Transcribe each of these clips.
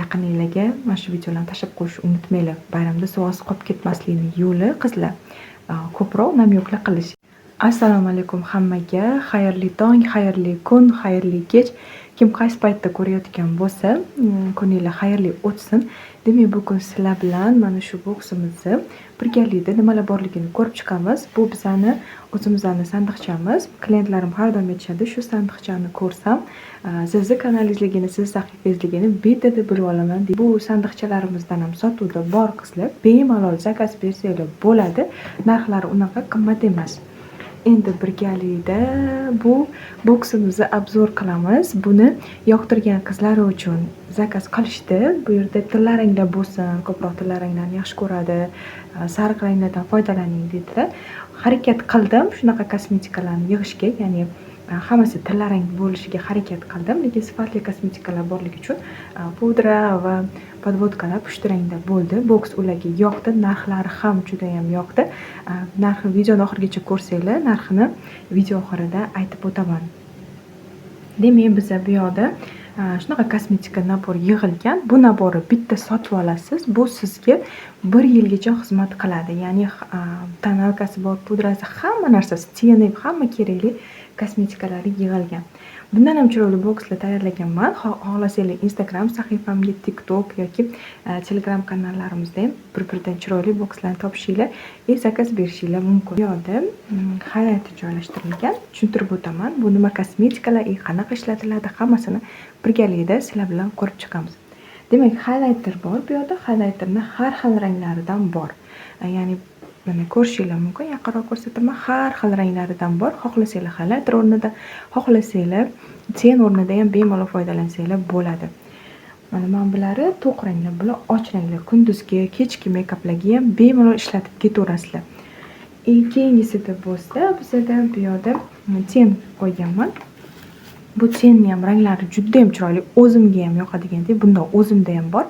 yaqininglarga mana shu videolarni tashlab qo'yishni unutmanglar. Bayramda suvoqsiz qolib ketmaslikning yo'li qizlar ko'proq namyoklar qilish. Assalomu alaykum hammaga. Xayrli tong, xayrli kun, xayrli kech. Kim qaysi paytda ko'rayotgan bo'lsa, kuninglar xayrli o'tsin. Demak, bugun sizlar bilan mana shu boksimizni birgalikda nimalar borligini ko'rib chiqamiz. Bu o'zimizning sandiqchamiz. Klientlarim har doim aytishadi, shu sandiqchani ko'rsam, sizni kanalingizligini, siz sahifangizligini bitada bilib olaman. Bu sandiqchalarimizdan ham sotuvda bor qizlar. Bemalol zakaz bersanglar bo'ladi. Narxlari unaqa qimmat emas. Endi birgalikda bu boksimizni obzor qilamiz. Buni yoqtirgan qizlar uchun zakaz qilishdi. Bu yerda tillaranglar bo'lsin, ko'proq tillaranglarni yaxshi ko'radi, sariq ranglardan foydalaning dedilar. Harakat qildim shunaqa kosmetikalarni yig'ishga, ya'ni hammasi tillarang bo'lishiga harakat qildim. Lekin sifatli kosmetikalar borligi uchun pudra va podvodkalar pushti rangda bo'ldi. Boks ularga yoqdi, narxlari ham juda ham yoqdi. Narxini videoni oxirigacha ko'rsanglar, narxini video oxirida aytib o'taman. Demak, biz bu yoqda shunaqa kosmetika nabor yig'ilgan. Bu naborni bitta sotib olasiz. Bu sizga 1 yilgacha xizmat qiladi. Ya'ni tonalkasi bor, pudrasi, hamma narsasi, teni, hamma kerakli kosmetikalari yig'ilgan. Bundan ham chiroyli bokslar tayyorlaganman. Xohlasanglar Instagram sahifamga, TikTok yoki Telegram kanallarimizda ham bir-biridan chiroyli bokslarni topishinglar, zakaz berishinglar mumkin. Bu yerda highlighter joylashtirilgan. Tushuntirib o'taman. Bu nima kosmetikalar, qanaqa ishlatiladi, hammasini birgalikda sizlar bilan ko'rib chiqamiz. Demak, highlighter bor. Bu yerda highlighterni har xil ranglaridan bor. Ya'ni mana ko'rishinglar mumkin, yaqinroq ko'rsataman. Har xil ranglaridan bor. Xohlasanglar highlighter o'rnida, xohlasanglar ten o'rnida ham bemalol foydalansanglar bo'ladi. Mana men bulari to'q ranglar, bular och ranglar. Kunduzgi, kechki meykaplarga ham bemalol ishlatib ketaverasizlar. Keyingisida bo'lsa, bizda bu yerda ten qo'yganman. Bu tenning ham ranglari juda ham chiroyli, o'zimga ham yoqadigandek. Bunda o'zimda ham bor.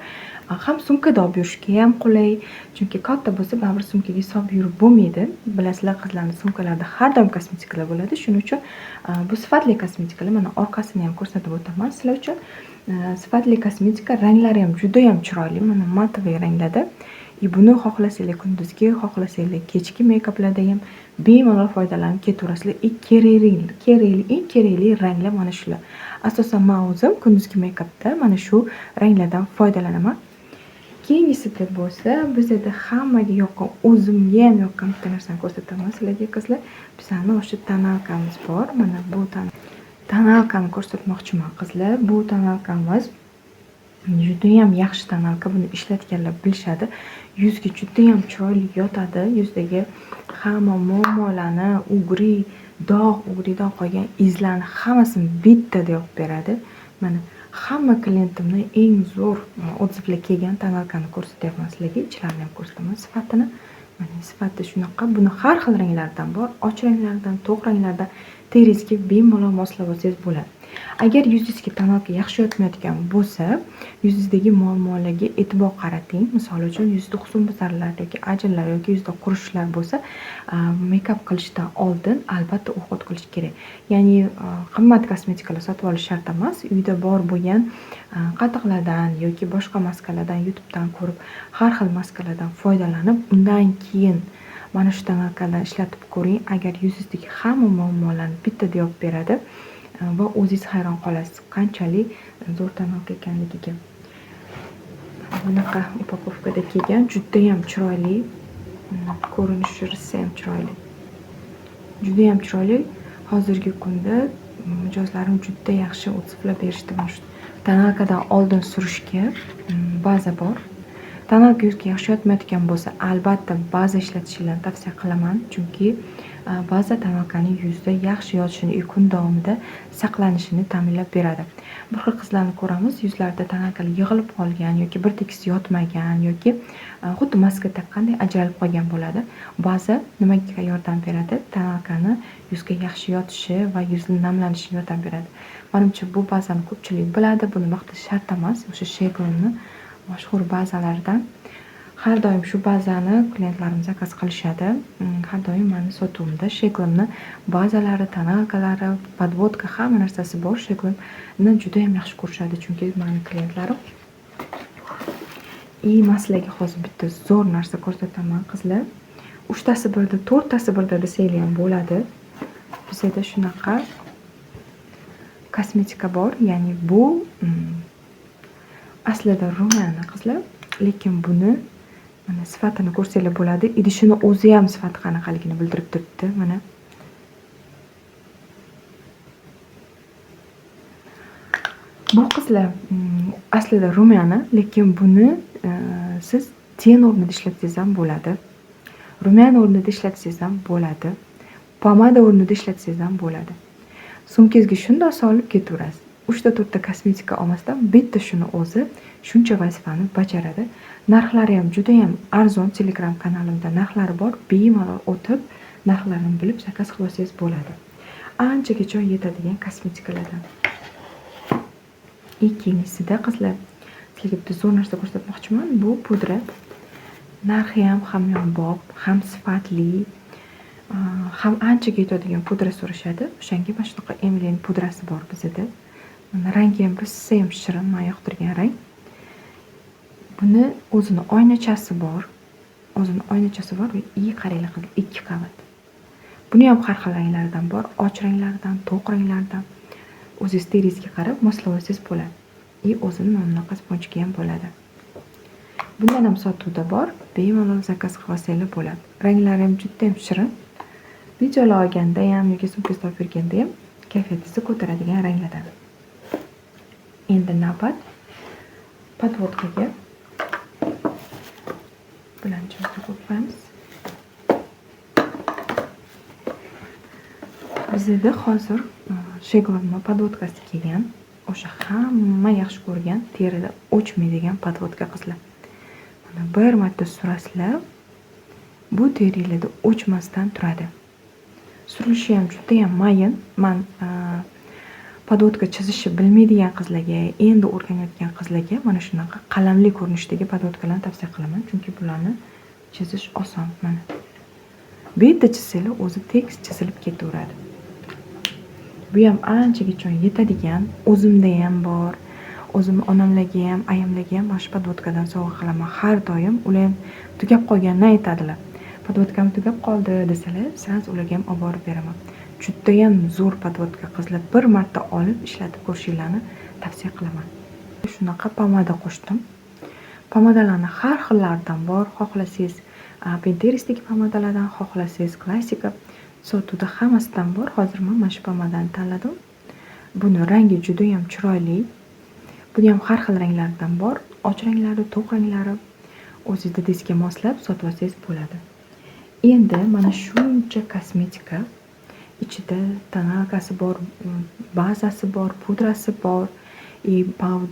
Ham sumkada olib yurishga ham qulay. Chunki katta bo'lsa, baribir sumkaga solib yurib bo'lmaydi. Bilasizlar, qizlarning sumkalarida har doim kosmetikalar bo'ladi. Shuning uchun bu sifatli kosmetikalar. Mana orqasini ham ko'rsatib o'taman sizlar uchun. Sifatli kosmetika, ranglari ham juda ham chiroyli. Mana matoviy ranglarda. Buni xohlasanglar kunduzgi, xohlasanglar kechki meykaplarda ham bemalol foydalanib ketaverasizlar. Eng kerakli ranglar mana shular. Asosan men o'zim kunduzgi meykapda mana shu ranglardan foydalanaman. Keyingisida bo'lsa, bizda hammaga yoqqan, o'zimga ham yoqqan bitta narsani ko'rsataman sizlarga qizlar. Bizning o'sha tonalkamiz bor. Mana bu tonalkani ko'rsatmoqchiman qizlar. Bu tonalkamiz juda ham yaxshi tonalka. Buni ishlatganlar bilishadi. Yuzga juda ham chiroyli yotadi. Yuzdagi hamma muammolarni, ugridan qolgan izlarni hammasini bittada yopib beradi. Mana hamma klientimni eng zo'r odzivlar kelgan tonalkani ko'rsatyapman sizlarga. Ichlarini ham ko'rsataman sifatini. Mana sifati shunaqa. Buni har xil ranglardan bor, och ranglardan, to'q ranglardan teringizga bemalol moslab olsangiz bo'ladi. Agar yuzingizga tonalka yaxshi yotmayotgan bo'lsa, yuzingizdagi muammolarga e'tibor qarating. Misol uchun, yuzda husnbuzarlar yoki ajinlar yoki yuzda qurishlar bo'lsa, meykap qilishdan oldin albatta o'qit qilish kerak. Ya'ni qimmat kosmetikalar sotib olish shart emas. Uyda bor bo'lgan qatiqlardan yoki boshqa maskalardan YouTubedan ko'rib, har xil maskalardan foydalanib, undan keyin mana shu tonalkalarni ishlatib ko'ring. Agar yuzingizdagi hamma muammolarni bittada yopib beradi va o'zingiz hayron qolasiz qanchalik zo'r tonalka ekanligiga. Bunaqa upakovkada kelgan, juda ham chiroyli. Ko'rinishi ham chiroyli. Juda ham chiroyli. Hozirgi kunda mijozlarim juda yaxshi odzivlar berishdi. Mana shu tonalkadan oldin surishga baza bor. Tonalka yuzga yaxshi yotmayotgan bo'lsa, albatta baza ishlatishingizni tavsiya qilaman, chunki baza tonalkaning yuzda yaxshi yotishini, kun davomida saqlanishini ta'minlab beradi. Bir xil qizlarni ko'ramiz, yuzlarida tonalkalar yig'ilib qolgan yoki bir tekis yotmagan yoki xuddi maska taqqanday ajralib qolgan bo'ladi. Baza nimaga yordam beradi? Tonalkani yuzga yaxshi yotishi va yuzning namlanishiga yordam beradi. Menimcha bu bazani ko'pchilik biladi, buni maqtash shart emas. O'sha Sheglonning mashhur bazalaridan. Har doim shu bazani klientlarim zakaz qilishadi. Har doim meni sotuvimda Sheglonning bazalari, tonalkalari, podvodka hamma narsasi bor. Sheglonni juda ham yaxshi ko'rishadi, chunki meni klientlarim И man sizlarga hozir bitta zo'r narsa ko'rsataman qizlar. 3tasi birda, 4tasi birda desanglar ham bo'ladi. Bizda shunaqa kosmetika bor. Ya'ni bu aslida rumyana qizlar, lekin buni mana sifatini ko'rsanglar bo'ladi. Idishini o'zi ham sifati qanaqaligini bildirib turibdi. Mana bu qizlar aslida rumyana, lekin buni siz ten o'rnida ishlatsangiz ham bo'ladi. Rumyana o'rnida ishlatsangiz ham bo'ladi. Pomada o'rnida ishlatsangiz ham bo'ladi. Sumkangizga shunday solib ketaverasiz. 3-4 ta kosmetika olmasdan bitta shuni o'zi shuncha vazifani bajaradi. Narxlari ham juda ham arzon. Telegram kanalimda narxlari bor. Bemalol o'tib, narxlarini bilib zakaz qilsangiz bo'ladi. Anchagacha yetadigan kosmetikalardan. Ikkinchisida qizlar, sizlarga bitta zo'r narsa ko'rsatmoqchiman. Bu pudra. Narxi ham hamyonbop, ham sifatli, ham anchaga yetadigan pudra so'rashadi. O'shanga mana shunaqa Emilyn pudrasi bor bizda. Mana rangi ham bizsa ham shirin, men yoqtirgan rang. Buni o'zini oynachasi bor. O'zini oynachasi bor va qaranglar qizlar, 2 qavat. Buni ham har xil ranglardan bor, och ranglardan, to'q ranglardan. O'zingiz teringizga qarab moslavasangiz bo'ladi. O'zini mana bunaqa sponjga ham bo'ladi. Bundan ham sotuvda bor, bemalol zakaz qilib olsanglar bo'ladi. Ranglari ham juda ham shirin. Videolar olganda ham yoki sumkangizda olib yurganda ham kayfiyatingizni ko'taradigan ranglardan. Endi navbat podvodkaga bilanchani qo'yamiz. Bizda hozir Shegorma podvodkasi kelgan. O'sha hamma yaxshi ko'rgan terida o'chmaydigan podvodka qizlar. Mana bir marta surasizlar, bu teringizda o'chmasdan turadi. Surilishi ham juda ham mayin. Men podvodka chizishni bilmaydigan qizlarga, endi o'rganayotgan qizlarga mana shunaqa qalamli ko'rinishdagi podvodkalarni tavsiya qilaman, chunki bularni chizish oson. Mana bitta chizsanglar o'zi tekis chizilib ketaveradi. Bu ham anchagacha yetadigan, o'zimda ham bor. O'zim onamlarga ham, ayamlarga ham mana shu podvodkadan sovg'a qilaman har doim. Ular ham tugab qolganini aytadilar. Podvodkam tugab qoldi desalar, sraz ularga ham olib borib beraman. Juda ham zo'r podvodka qizlar. Bir marta olib ishlatib ko'rishinglarni tavsiya qilaman. Shunaqa pomada qo'shdim. Pomadalarni har xillaridan bor. Xohlasangiz Pinterestdagi pomadalardan, xohlasangiz klassika, sotuvda hammasidan bor. Hozir men mana shu pomadani tanladim. Buni rangi juda ham chiroyli. Buni ham har xil ranglardan bor. Och ranglari, to'q ranglari. O'zingizda dizga moslab sotib olsangiz bo'ladi. Endi mana shuncha kosmetika, ichida tonalkasi bor, bazasi bor, pudrasi bor,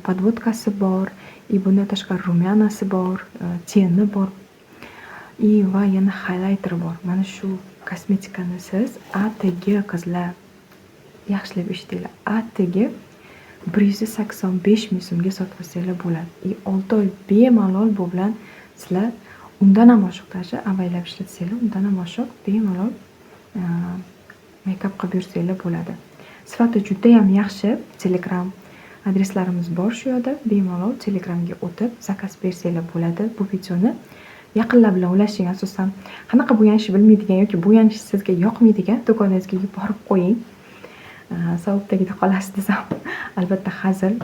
podvodkasi bor, bundan tashqari rumyanasi bor, teni bor, va yana highlighter bor. Mana shu kosmetikani siz atigi qizlar, yaxshilab eshitinglar, atigi 185 ming so'mga sotib olsanglar bo'ladi. 6 oy bemalol bu bilan sizlar undan ham oshiq tashi avaylab ishlatsanglar, undan ham oshiq bemalol makeup qilib yursanglar bo'ladi. Sifati juda ham yaxshi. Telegram adreslarimiz bor shu yerda. Bemalol Telegramga o'tib zakaz bersanglar bo'ladi. Bu videoni yaqinlar bilan ulashing. Asosan qanaqa bo'yanishni bilmaydigan yoki bo'yanish sizga yoqmaydigan do'koningizga yuborib qo'ying. Savobdagida qolasiz desam, albatta hazil.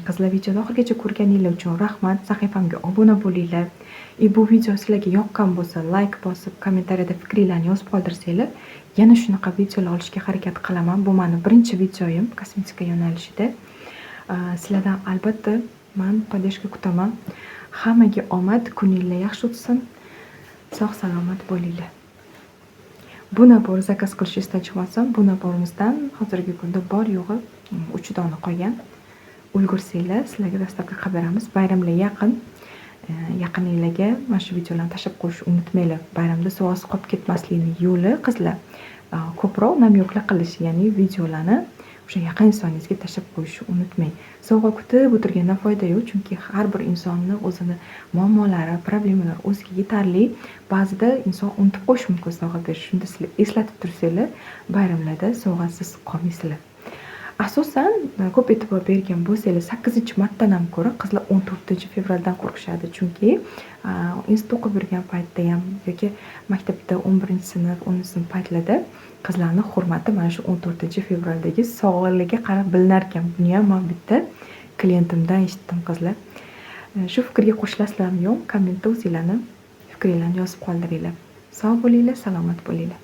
Qizlar, videoni oxirigacha ko'rganinglar uchun rahmat. Sahifamga obuna bo'linglar. Bu video sizlarga yoqqan bo'lsa, like bosib, kommentariyada fikringizni yozib qoldirsanglar, yana shunaqa videolar olishga harakat qilaman. Bu mening birinchi videoyim kosmetika yo'nalishida. Sizlardan albatta men podдержка kutaman. Hammaga omad, kuninglar yaxshi o'tsin. Sog' salomat bo'linglar. Bu nabor zakaz qilish istachimasan, bu naborimizdan hozirgi kunda bor yo'g'i 3 dona qolgan. Ulgursanglar, sizlarga dastlabki qilib beramiz. Bayramlar yaqin. Yaqininglarga mana shu videolarni tashlab qo'yishni unutmanglar. Bayramda suvosti qolib ketmaslikning yo'li qizlar ko'proq namyoqlar qilish, ya'ni videolarni o'sha yaqin insoningizga tashlab qo'yishni unutmang. Sovg'a kutib o'tirgandan foyda yo'q, chunki har bir insonni o'zini muammolari, problemalari o'ziga yetarli. Ba'zida inson unutib qo'yishi mumkin sovg'a berish. Shunda sizlar eslatib tursanglar, bayramlarda sovg'asiz qolmaysizlar. Asosan, ko'p e'tibor bergan bo'lsangiz, 8-martdan ham ko'ra qizlar 14-fevraldan qo'rqishadi. Chunki, institut o'qib yurgan paytda ham yoki maktabda 11-sinf, 10-sinf paytlarda qizlarni hurmati mana shu 14-fevraldagi sovg'alarga qarab bilinarkan. Buniyam men bitta klientimdan eshitdim qizlar. Shu fikrga qo'shilasizlarmi yo'q? Kommentda o'zinglarni fikringlarni yozib qoldiringlar. Sog' bo'linglar, salomat bo'linglar.